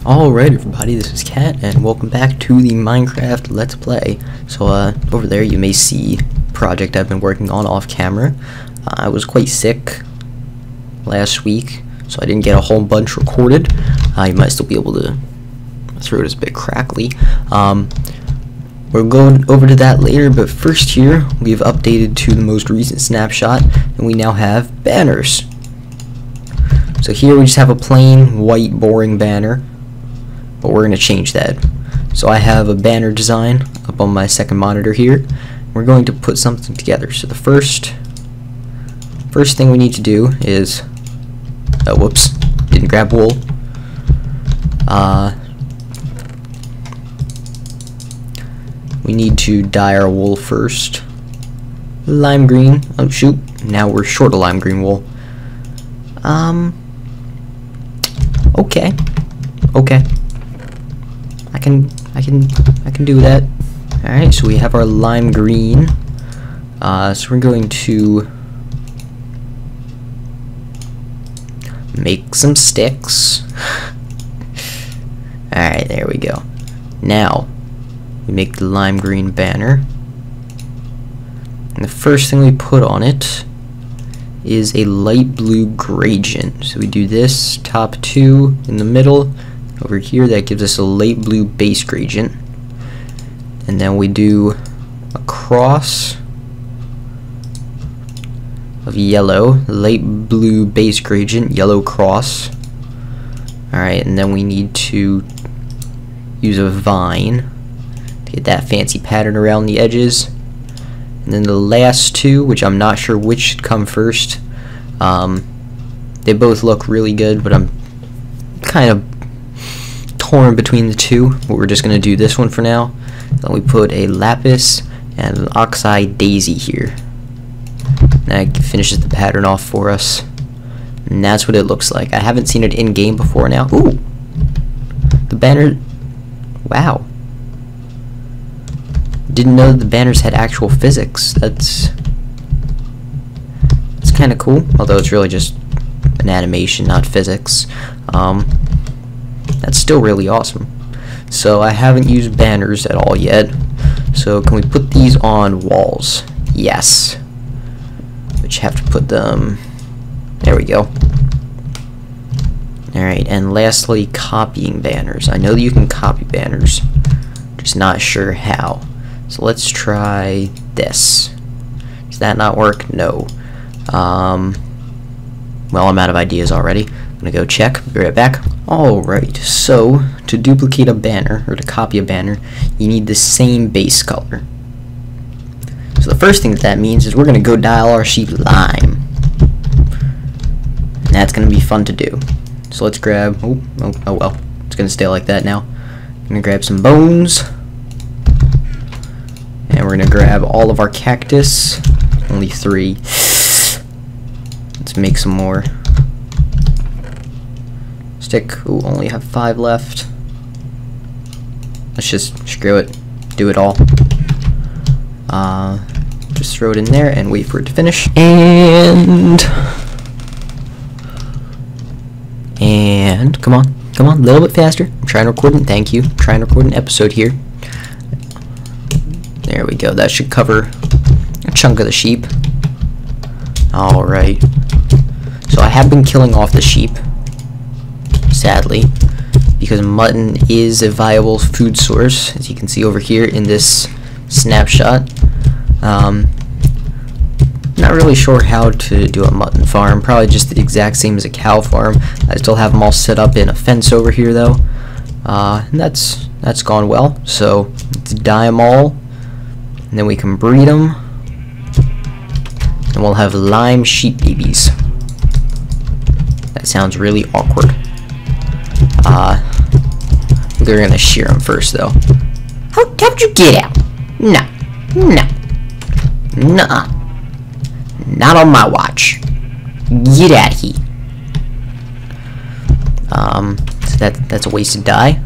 Alright everybody, this is Kat, and welcome back to the Minecraft Let's Play. So, over there you may see a project I've been working on off camera. I was quite sick last week, so I didn't get a whole bunch recorded. You might still be able to... My throat is a bit crackly. We'll go over to that later, but first here, we've updated to the most recent snapshot, and we now have banners. So here we just have a plain, white, boring banner. But we're going to change that. So I have a banner design up on my second monitor here. We're going to put something together. So the first thing we need to do is, oh whoops, didn't grab wool. We need to dye our wool first. Lime green. Oh shoot, now we're short of lime green wool. Okay. I can do that. Alright, so we have our lime green. So we're going to make some sticks. Alright, there we go. Now, we make the lime green banner. And the first thing we put on it is a light blue gradient. So we do this, top two in the middle. Over here, that gives us a light blue base gradient. And then we do a cross of yellow, light blue base gradient, yellow cross. Alright, and then we need to use a vine to get that fancy pattern around the edges. And then the last two, which I'm not sure which should come first. They both look really good, but I'm kind of torn between the two, but we're just going to do this one for now. Then we put a lapis and an oxide daisy here. That finishes the pattern off for us. And that's what it looks like. I haven't seen it in game before now. Ooh! The banner... Wow. Didn't know that the banners had actual physics. That's kind of cool, although it's really just an animation, not physics. That's still really awesome. So I haven't used banners at all yet. So can we put these on walls? Yes. But you have to put them... There we go. Alright, and lastly, copying banners. I know that you can copy banners, just not sure how. So let's try this. Does that not work? No. Well, I'm out of ideas already. I'm gonna go check. Be right back. Alright, so to duplicate a banner, or to copy a banner, you need the same base color. So the first thing that means is we're gonna go dye all our sheep lime. And that's gonna be fun to do. So let's grab, oh well, it's gonna stay like that now. I'm gonna grab some bones. And we're gonna grab all of our cactus. Only 3. Let's make some more. Stick. Ooh, only have 5 left. Let's just screw it. Do it all. Just throw it in there and wait for it to finish. And come on, a little bit faster. I'm trying to record it. Thank you. I'm trying to record an episode here. There we go. That should cover a chunk of the sheep. Alright. So I have been killing off the sheep, sadly, because mutton is a viable food source, as you can see over here in this snapshot. Not really sure how to do a mutton farm. Probably just the exact same as a cow farm. I still have them all set up in a fence over here, though. And that's gone well. So let's dye them all. And then we can breed them. And we'll have lime sheep babies. That sounds really awkward. We're gonna shear them first, though. How'd you get out? No. Nuh-uh. Not on my watch. Get out of here. So that's a wasted dye.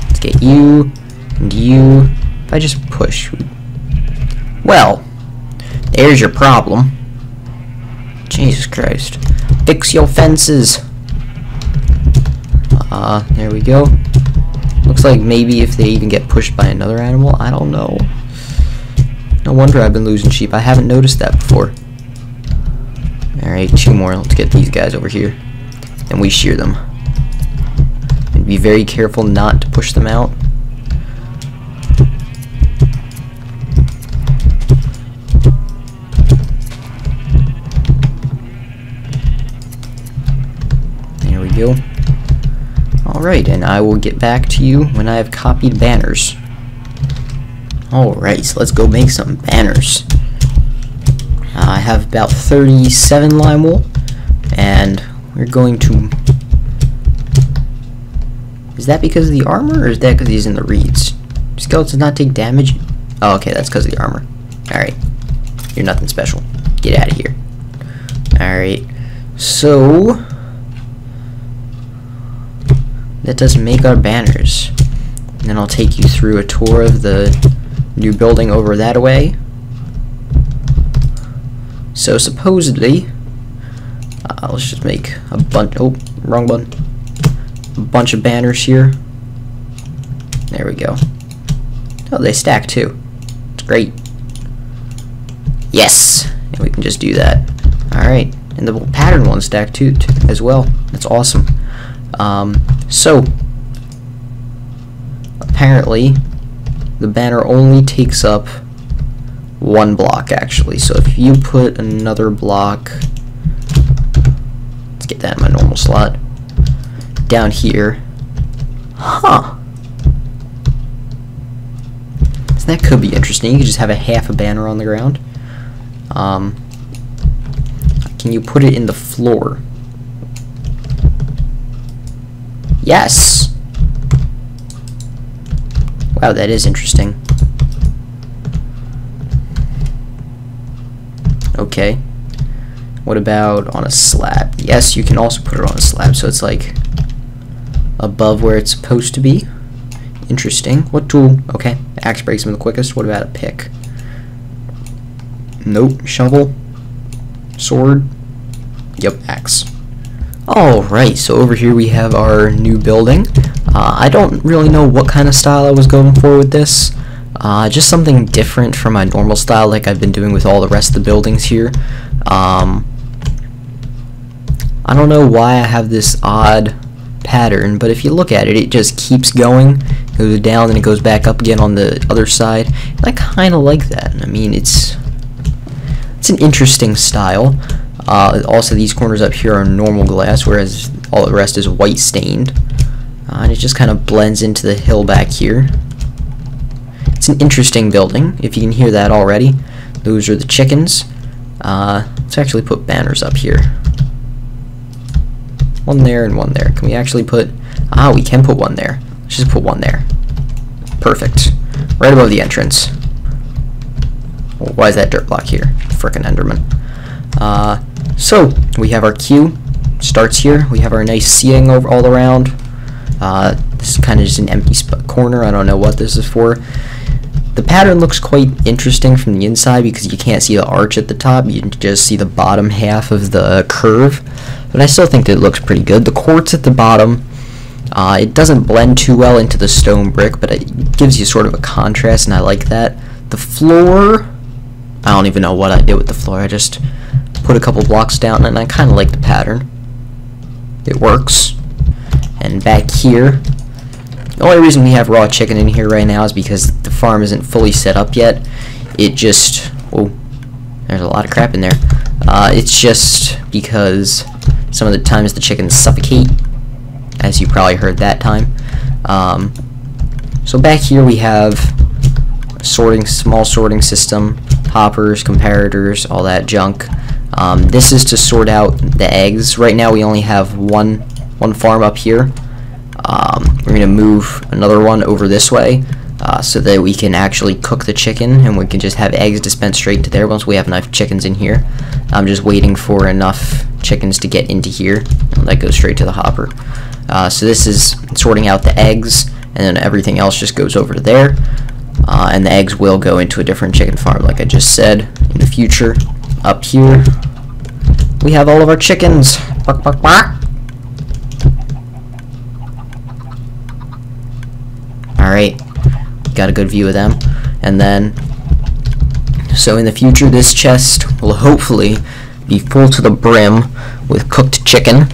Let's get you and you. If I just push. Well, there's your problem. Jesus Christ. Fix your fences. There we go. Looks like maybe if they even get pushed by another animal, I don't know. No wonder I've been losing sheep. I haven't noticed that before. Alright, 2 more. Let's get these guys over here. And we shear them. And be very careful not to push them out. There we go. Alright, and I will get back to you when I have copied banners. Alright, so let's go make some banners. I have about 37 lime wool, and we're going to... Is that because of the armor, or is that because he's in the reeds? Skeletons not take damage? Oh, okay, that's because of the armor. Alright, you're nothing special. Get out of here. Alright, so... that doesn't make our banners. And then I'll take you through a tour of the new building over that way. So supposedly, let's just make a bunch. Oh, wrong button. A bunch of banners here. There we go. Oh, they stack too. It's great. Yes, and we can just do that. All right, and the pattern one stack too as well. That's awesome. So apparently the banner only takes up 1 block actually. So if you put another block, let's get that in my normal slot, down here. Huh. So that could be interesting. You could just have a half a banner on the ground. Can you put it in the floor? Yes! Wow, that is interesting. Okay. What about on a slab? Yes, you can also put it on a slab, so it's like above where it's supposed to be. Interesting. What tool? Okay, axe breaks them the quickest. What about a pick? Nope. Shovel? Sword? Yep, axe. Alright, so over here we have our new building. I don't really know what kind of style I was going for with this. Just something different from my normal style like I've been doing with all the rest of the buildings here. I don't know why I have this odd pattern, but if you look at it, it just keeps going, goes down, and it goes back up again on the other side. And I kind of like that. I mean, it's an interesting style. Also, these corners up here are normal glass, whereas all the rest is white stained. And it just kind of blends into the hill back here. It's an interesting building, if you can hear that already. Those are the chickens. Let's actually put banners up here. One there and one there. Can we actually put... we can put one there. Let's just put one there. Perfect. Right above the entrance. Well, why is that dirt block here? Frickin' Enderman. So, we have our queue. Starts here. We have our nice seating over all around. This is kind of just an empty corner. I don't know what this is for. The pattern looks quite interesting from the inside because you can't see the arch at the top. You can just see the bottom half of the curve. But I still think that it looks pretty good. The quartz at the bottom, it doesn't blend too well into the stone brick, but it gives you sort of a contrast, and I like that. The floor, I don't even know what I did with the floor. I just put a couple blocks down, and I kind of like the pattern. It works. And back here, the only reason we have raw chicken in here right now is because the farm isn't fully set up yet. It just... oh, there's a lot of crap in there. It's just because some of the times the chickens suffocate, as you probably heard that time. So back here we have a small sorting system, hoppers, comparators, all that junk. This is to sort out the eggs. Right now we only have one farm up here. We're going to move another one over this way so that we can actually cook the chicken, and we can just have eggs dispensed straight to there once we have enough chickens in here. I'm just waiting for enough chickens to get into here, and that goes straight to the hopper. So this is sorting out the eggs, and then everything else just goes over to there. And the eggs will go into a different chicken farm, like I just said, in the future. Up here, we have all of our chickens. Bark, bark, bark. Alright, got a good view of them. And then, so in the future, this chest will hopefully be full to the brim with cooked chicken.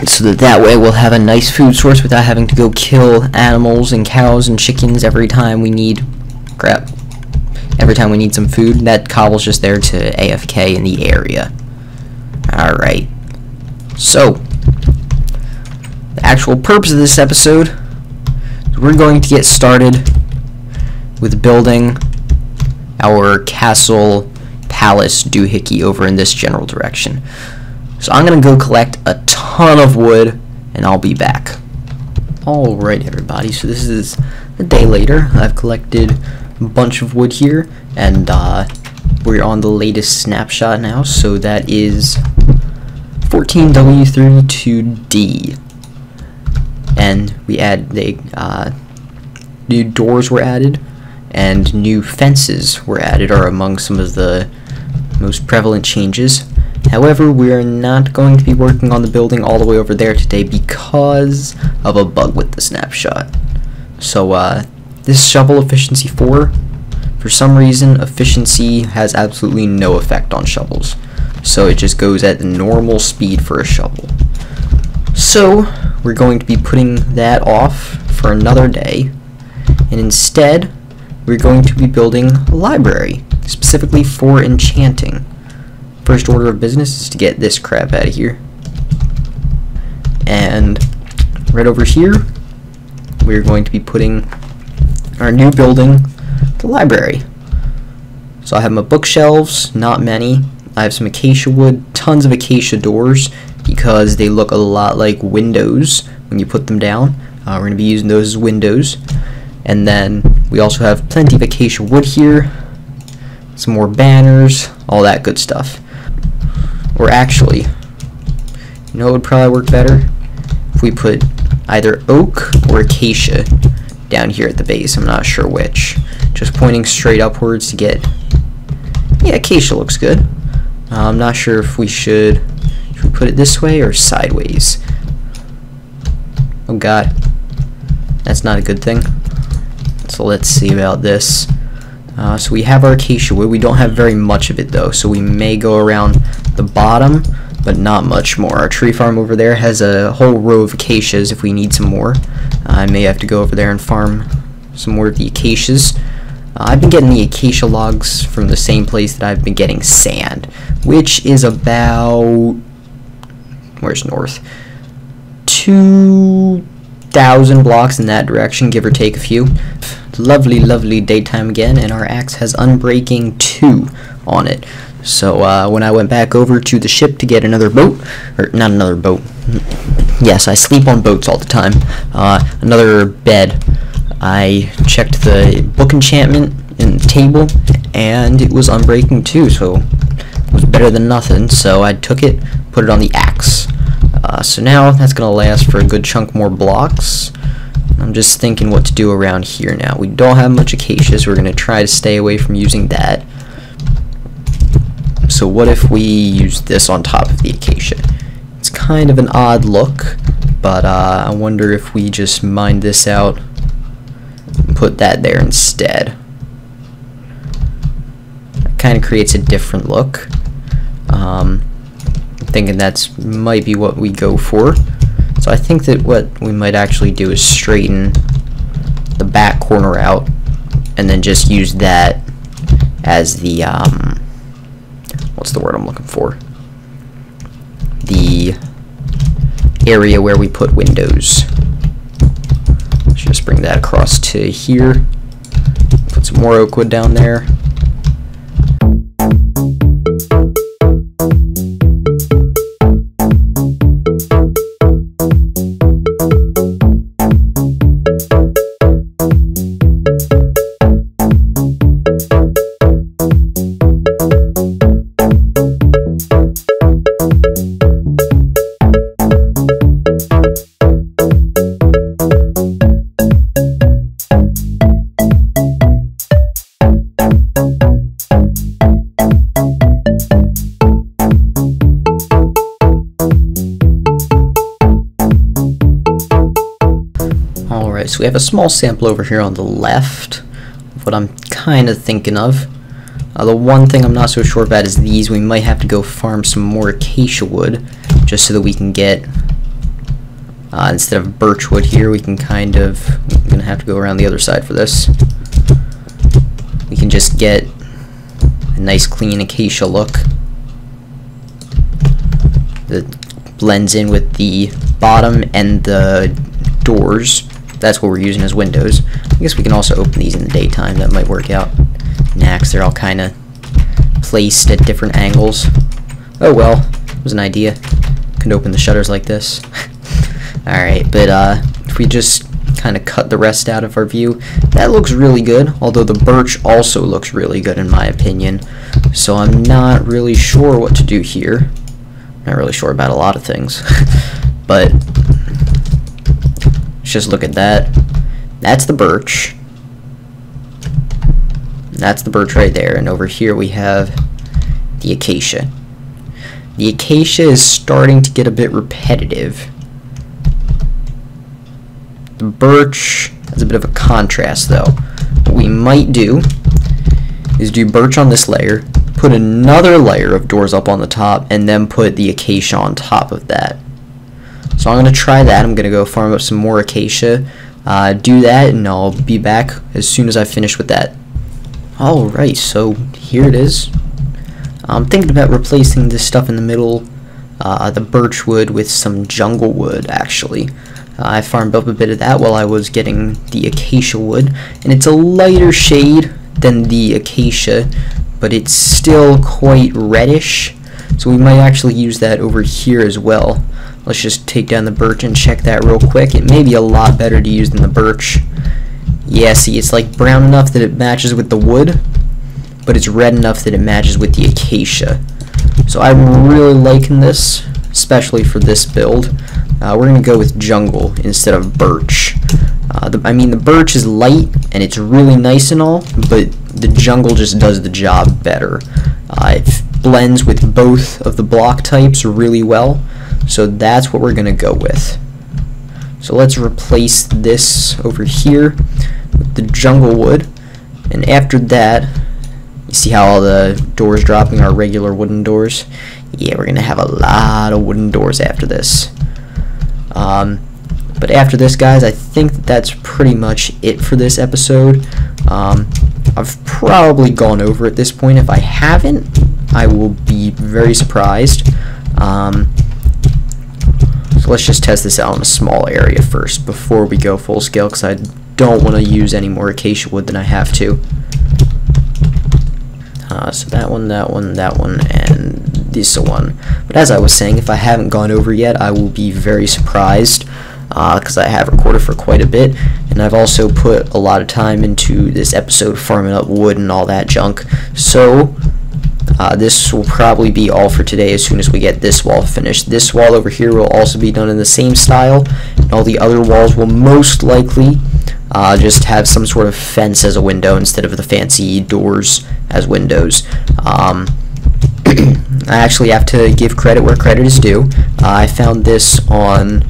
So that way we'll have a nice food source without having to go kill animals and cows and chickens every time we need every time we need some food. That cobble's just there to AFK in the area. Alright, so the actual purpose of this episode is we're going to get started with building our castle palace doohickey over in this general direction. So I'm gonna go collect a ton of wood and I'll be back. Alright everybody, so this is a day later. I've collected a bunch of wood here and we're on the latest snapshot now, so that is 14W32D. And we add new doors were added and new fences were added, are among some of the most prevalent changes. However, we are not going to be working on the building all the way over there today because of a bug with the snapshot. So this shovel efficiency 4, for some reason efficiency has absolutely no effect on shovels. So it just goes at the normal speed for a shovel. So we're going to be putting that off for another day, and instead we're going to be building a library specifically for enchanting. First order of business is to get this crap out of here. And right over here, we're going to be putting our new building, the library. So I have my bookshelves, not many. I have some acacia wood, tons of acacia doors, because they look a lot like windows when you put them down. We're going to be using those as windows. And then we also have plenty of acacia wood here, some more banners, all that good stuff. Or actually, you know what would probably work better? If we put either oak or acacia down here at the base. I'm not sure which. Just pointing straight upwards to get... Yeah, acacia looks good. I'm not sure if we should put it this way or sideways. Oh god, that's not a good thing. So let's see about this. So we have our acacia wood. We don't have very much of it though, so we may go around the bottom, but not much more. Our tree farm over there has a whole row of acacias if we need some more. I may have to go over there and farm some more of the acacias. I've been getting the acacia logs from the same place that I've been getting sand, which is about... where's north? 2,000 blocks in that direction, give or take a few. Lovely, lovely daytime again, and our axe has Unbreaking 2 on it. So when I went back over to the ship to get another boat, or not another boat, yes, I sleep on boats all the time, another bed, I checked the book enchantment in the table, and it was Unbreaking 2, so it was better than nothing, so I took it, put it on the axe. So now that's going to last for a good chunk more blocks. I'm just thinking what to do around here now. We don't have much acacia, so we're going to try to stay away from using that. So what if we use this on top of the acacia? It's kind of an odd look, but I wonder if we just mine this out and put that there instead. It kind of creates a different look. I'm thinking that's might be what we go for. So I think that what we might actually do is straighten the back corner out and then just use that as the what's the word I'm looking for? The area where we put windows. Let's just bring that across to here. Put some more oak wood down there. Alright, so we have a small sample over here on the left of what I'm kind of thinking of. The one thing I'm not so sure about is these. We might have to go farm some more acacia wood just so that we can get, instead of birch wood here, we can kind of, I'm going to have to go around the other side for this. We can just get a nice clean acacia look that blends in with the bottom and the doors. That's what we're using as windows. I guess we can also open these in the daytime. That might work out. Nah, 'cause they're all kind of placed at different angles. Oh well, it was an idea. Could open the shutters like this. Alright, but if we just kind of cut the rest out of our view, that looks really good, although the birch also looks really good in my opinion. So I'm not really sure what to do here. Not really sure about a lot of things. But let's just look at that. That's the birch. That's the birch right there, and over here we have the acacia. The acacia is starting to get a bit repetitive. The birch has a bit of a contrast though. What we might do is do birch on this layer, put another layer of doors up on the top, and then put the acacia on top of that. So I'm going to try that. I'm going to go farm up some more acacia, do that, and I'll be back as soon as I finish with that. Alright, so here it is. I'm thinking about replacing this stuff in the middle, the birch wood, with some jungle wood actually. I farmed up a bit of that while I was getting the acacia wood, and it's a lighter shade than the acacia, but it's still quite reddish, so we might actually use that over here as well. Let's just take down the birch and check that real quick. It may be a lot better to use than the birch. Yeah, see, it's like brown enough that it matches with the wood, but it's red enough that it matches with the acacia. So I'm really liking this, especially for this build. We're going to go with jungle instead of birch. I mean, the birch is light and it's really nice and all, but the jungle just does the job better. It blends with both of the block types really well, so that's what we're going to go with. So let's replace this over here with the jungle wood, and after that, you see how all the doors dropping are regular wooden doors? Yeah, we're going to have a lot of wooden doors after this. But after this, guys, I think that's pretty much it for this episode. I've probably gone over at this point. If I haven't, I will be very surprised. So let's just test this out in a small area first before we go full scale, because I don't want to use any more acacia wood than I have to. So that one, and this one. But as I was saying, if I haven't gone over yet, I will be very surprised, because I have recorded for quite a bit, and I've also put a lot of time into this episode farming up wood and all that junk. So this will probably be all for today as soon as we get this wall finished. This wall over here will also be done in the same style, and all the other walls will most likely just have some sort of fence as a window instead of the fancy doors as windows. I actually have to give credit where credit is due. I found this on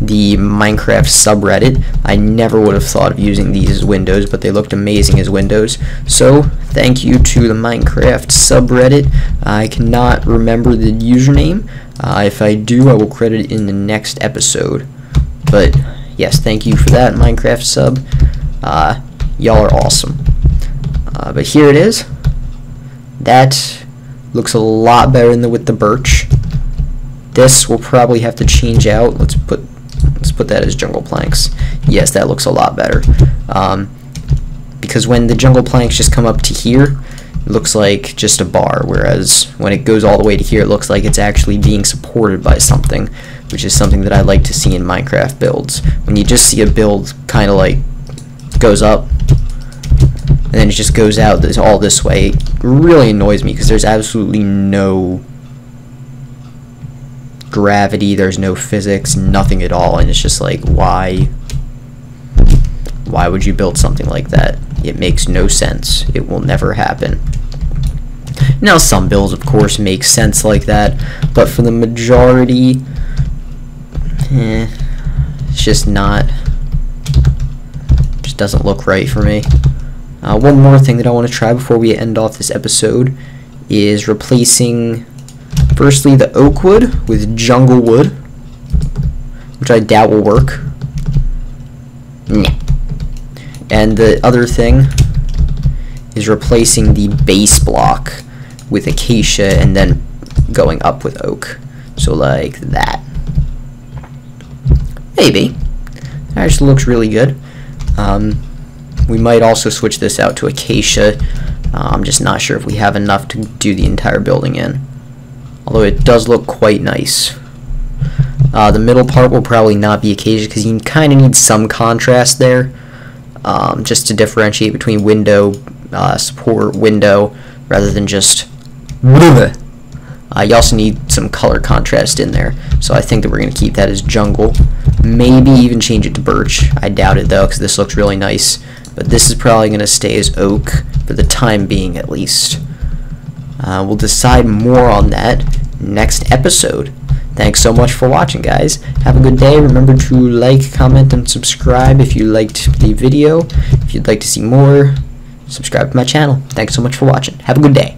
the Minecraft subreddit. I never would have thought of using these as windows, but they looked amazing as windows. So thank you to the Minecraft subreddit. I cannot remember the username. If I do, I will credit it in the next episode. But yes, thank you for that, Minecraft sub. Y'all are awesome. But here it is. That looks a lot better than with the birch. This will probably have to change out. Let's put that as jungle planks. Yes, that looks a lot better. Because when the jungle planks just come up to here, it looks like just a bar, whereas when it goes all the way to here, it looks like it's actually being supported by something, which is something that I like to see in Minecraft builds. When you just see a build kind of like goes up and then it just goes out all this way, it really annoys me because there's absolutely no gravity, there's no physics, nothing at all, and it's just like, why would you build something like that? It makes no sense. It will never happen. Now some builds of course make sense like that, but for the majority, it's just not doesn't look right for me. One more thing that I want to try before we end off this episode is replacing, firstly, the oak wood with jungle wood, which I doubt will work. Nah. And the other thing is replacing the base block with acacia and then going up with oak. So like that. Maybe. That actually looks really good. We might also switch this out to acacia. I'm just not sure if we have enough to do the entire building in. Although it does look quite nice. The middle part will probably not be acacia because you kind of need some contrast there. Just to differentiate between window, support, window, rather than just... You also need some color contrast in there, so I think that we're going to keep that as jungle. Maybe even change it to birch. I doubt it though, because this looks really nice. But this is probably going to stay as oak, for the time being at least. We'll decide more on that next episode. Thanks so much for watching, guys. Have a good day. Remember to like, comment, and subscribe if you liked the video. If you'd like to see more, subscribe to my channel. Thanks so much for watching. Have a good day.